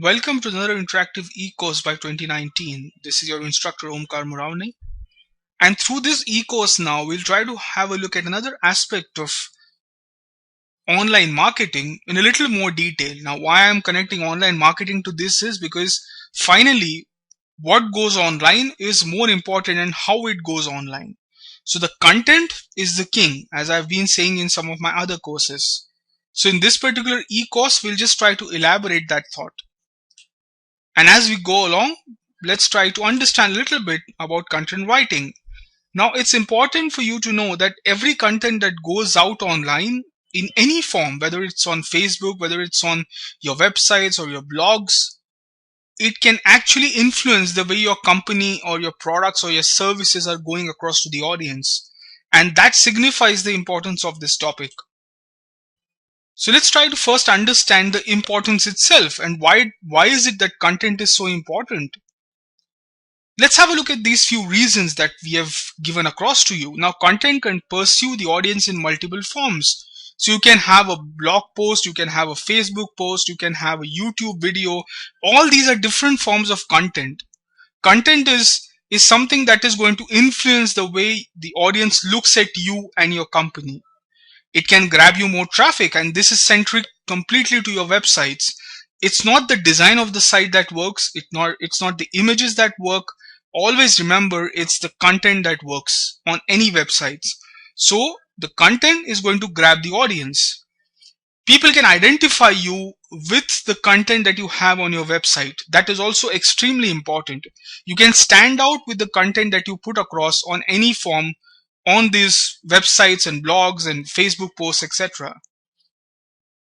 Welcome to another interactive e-course by 2019. This is your instructor Omkar Muravni. And through this e-course now, we'll try to have a look at another aspect of online marketing in a little more detail. Now, why I'm connecting online marketing to this is because finally, what goes online is more important than how it goes online. So the content is the king, as I've been saying in some of my other courses. So in this particular e-course, we'll just try to elaborate that thought. And as we go along, let's try to understand a little bit about content writing. Now, it's important for you to know that every content that goes out online in any form, whether it's on Facebook, whether it's on your websites or your blogs, it can actually influence the way your company or your products or your services are going across to the audience. And that signifies the importance of this topic. So let's try to first understand the importance itself and why is it that content is so important. Let's have a look at these few reasons that we have given across to you. Now, content can pursue the audience in multiple forms. So you can have a blog post, you can have a Facebook post, you can have a YouTube video. All these are different forms of content. Content is something that is going to influence the way the audience looks at you and your company. It can grab you more traffic, and this is centric completely to your websites. It's not the design of the site that works. It's not the images that work. Always remember, it's the content that works on any websites. So the content is going to grab the audience. People can identify you with the content that you have on your website. That is also extremely important. You can stand out with the content that you put across on any form on these websites and blogs and Facebook posts, etc.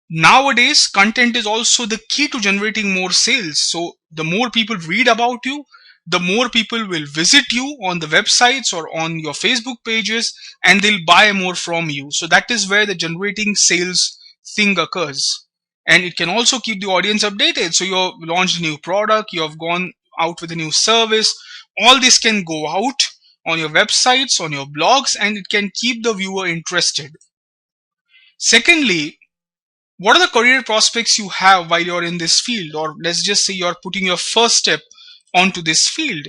Nowadays, content is also the key to generating more sales. So the more people read about you, the more people will visit you on the websites or on your Facebook pages, and they'll buy more from you. So that is where the generating sales thing occurs. And it can also keep the audience updated. So you've launched a new product, you have gone out with a new service. All this can go out on your websites, on your blogs, and it can keep the viewer interested. Secondly, what are the career prospects you have while you're in this field? Or let's just say you're putting your first step onto this field.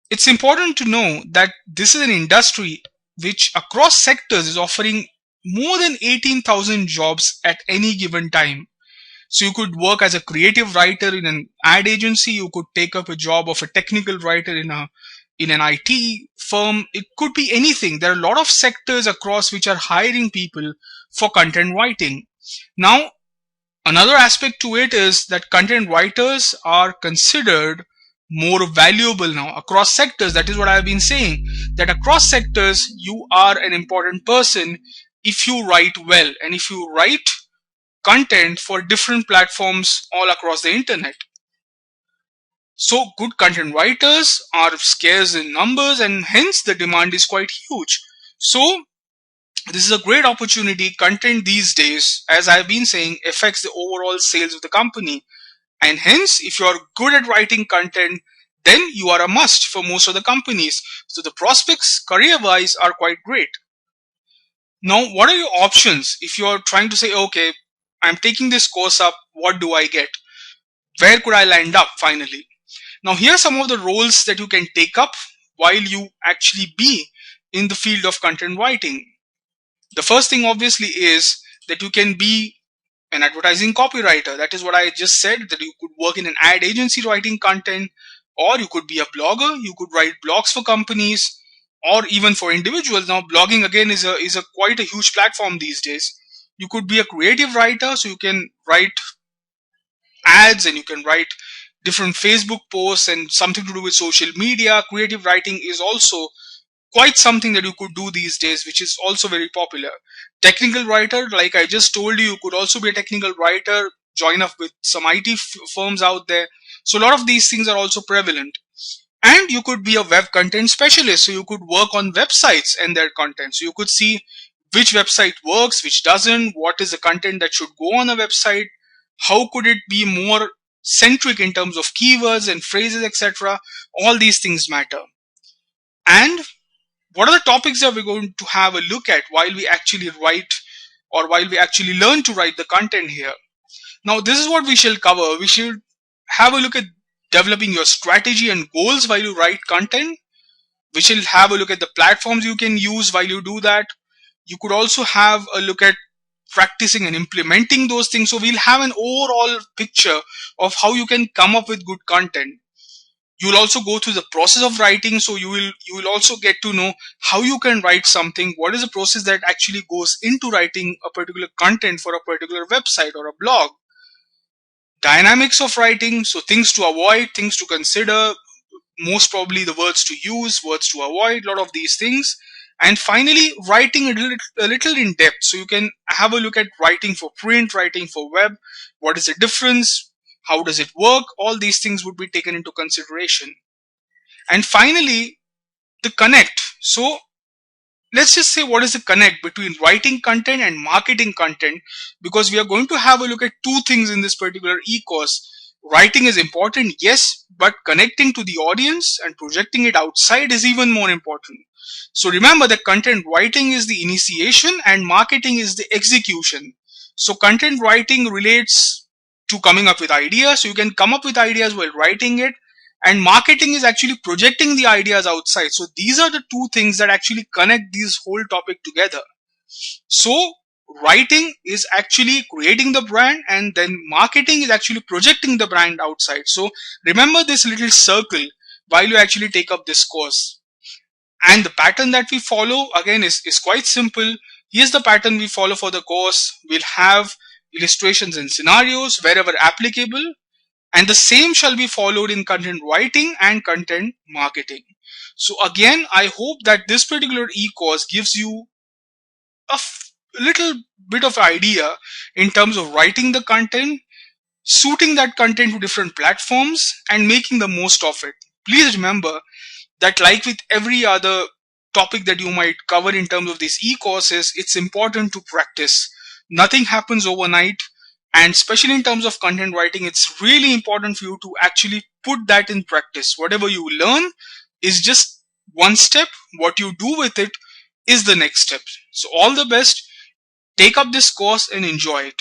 It's important to know that this is an industry which across sectors is offering more than 18,000 jobs at any given time. So you could work as a creative writer in an ad agency. You could take up a job of a technical writer in an IT firm. It could be anything. There are a lot of sectors across which are hiring people for content writing. Now, another aspect to it is that content writers are considered more valuable now across sectors. That is what I've been saying, that across sectors you are an important person if you write well and if you write content for different platforms all across the internet. So good content writers are scarce in numbers, and hence the demand is quite huge. So this is a great opportunity. Content these days, as I've been saying, affects the overall sales of the company. And hence, if you are good at writing content, then you are a must for most of the companies. So the prospects career-wise are quite great. Now, what are your options if you are trying to say, okay, I'm taking this course up, what do I get? Where could I land up finally? Now, here are some of the roles that you can take up while you actually be in the field of content writing. The first thing obviously is that you can be an advertising copywriter. That is what I just said, that you could work in an ad agency writing content, or you could be a blogger. You could write blogs for companies or even for individuals. Now, blogging again is a quite a huge platform these days. You could be a creative writer, so you can write ads and you can write different Facebook posts and something to do with social media. Creative writing is also quite something that you could do these days, which is also very popular. Technical writer, like I just told you could also be a technical writer, join up with some IT firms out there. So a lot of these things are also prevalent. And you could be a web content specialist. So you could work on websites and their content. So you could see which website works, which doesn't, what is the content that should go on a website, how could it be more centric in terms of keywords and phrases, etc. All these things matter. And what are the topics that we're going to have a look at while we actually write or while we actually learn to write the content here? Now, this is what we shall cover. We should have a look at developing your strategy and goals while you write content. We shall have a look at the platforms you can use while you do that. You could also have a look at practicing and implementing those things. So we'll have an overall picture of how you can come up with good content. You'll also go through the process of writing. So you will also get to know how you can write something. What is the process that actually goes into writing a particular content for a particular website or a blog? Dynamics of writing, so things to avoid, things to consider, most probably the words to use, words to avoid, a lot of these things. And finally, writing a little in depth. So you can have a look at writing for print, writing for web. What is the difference? How does it work? All these things would be taken into consideration. And finally, the connect. So let's just say, what is the connect between writing content and marketing content, because we are going to have a look at two things in this particular e-course. Writing is important, yes, but connecting to the audience and projecting it outside is even more important. So remember that content writing is the initiation and marketing is the execution. So content writing relates to coming up with ideas. So you can come up with ideas while writing it, and marketing is actually projecting the ideas outside. So these are the two things that actually connect this whole topic together. So writing is actually creating the brand, and then marketing is actually projecting the brand outside. So remember this little circle while you actually take up this course. And the pattern that we follow again is quite simple. Here's the pattern we follow for the course. We'll have illustrations and scenarios wherever applicable, and the same shall be followed in content writing and content marketing. So again, I hope that this particular e-course gives you a little bit of idea in terms of writing the content, suiting that content to different platforms, and making the most of it. Please remember that, like with every other topic that you might cover in terms of these e-courses, it's important to practice. Nothing happens overnight. And especially in terms of content writing, it's really important for you to actually put that in practice. Whatever you learn is just one step. What you do with it is the next step. So all the best. Take up this course and enjoy it.